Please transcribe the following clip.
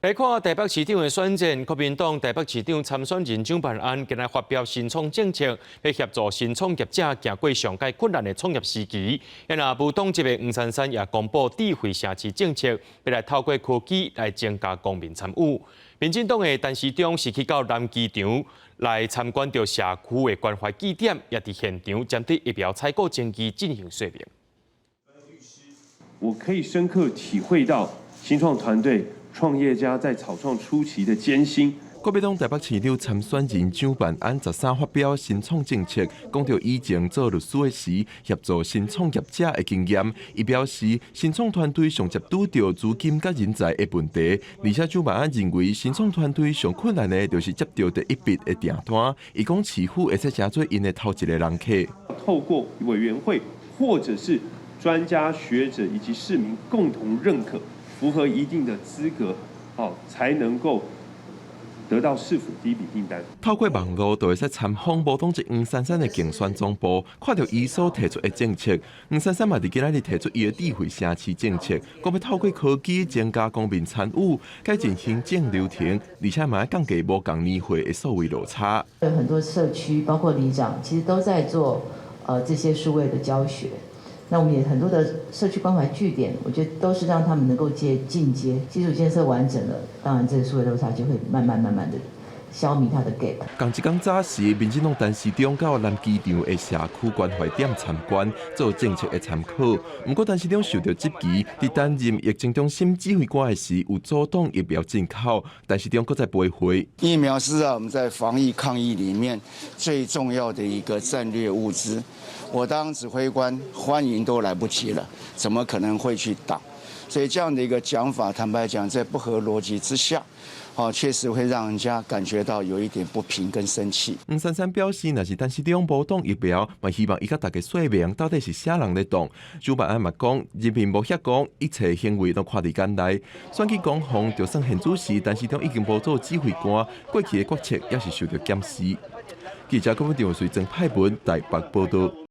来看台北市长的选战，国民党台北市长参选人蒋万安今日发表新创政策，要协助新创业者行过上界困难的创业时期。因那无党籍的黄珊珊也公布智慧城市政策，要来透过科技来增加公民参与。民进党的陈时中是去到南机场来参观到社区的关怀据点，也伫现场针对疫苗采购经济进行说明。我可以深刻体会到新创团队。 创业家在草创初期的艰辛。国民党台北市长参选人蒋万安13发表新创政策，讲到以前做律师的时协助新创业者的经验。伊表示，新创团队上接拄到资金甲人才的问题，而且蒋万安认为新创团队上困难的就是接到第一笔的订单。伊讲市府会使成做因的头一个人客。透过委员会或者是专家学者以及市民共同认可。 符合一定的资格，才能够得到市府第一笔订单。透过网络，就会使参访无党籍黄珊珊的竞选总部，看到伊所提出的政策。黄珊珊嘛，伫今仔日提出伊的智慧城市政策，讲要透过科技增加公民参与，改进行政流程，而且嘛要降低无共年会的数位落差。有很多社区，包括里长，其实都在做这些数位的教学。 那我们也很多的社区关怀据点，我觉得都是让他们能够进阶，基础建设完整了，当然这个数位落差就会慢慢的消弭它的 gap。同一天早时，民进党陈时中到南机场的社区关怀点参观，做政策的参考。不过，陈时中受到质疑，伫担任疫情中心指挥官的时，有阻挡疫苗进口。陈时中搁再驳回，疫苗是我们在防疫抗疫里面最重要的一个战略物资。 我当指挥官，欢迎都来不及了，怎么可能会去挡？所以这样的一个讲法，坦白讲，在不合逻辑之下，确实会让人家感觉到有一点不平跟生气。黄珊珊表示，若是陈时中无挡疫苗，嘛希望伊甲大家说明到底是啥人咧挡。蒋万安嘛讲，人民无遐讲，一切行为都看伫眼内。选举讲红就算现主时，陈时中已经无做指挥官，过去的决策也是受到检视。记者郭文定随郑派文台北报道。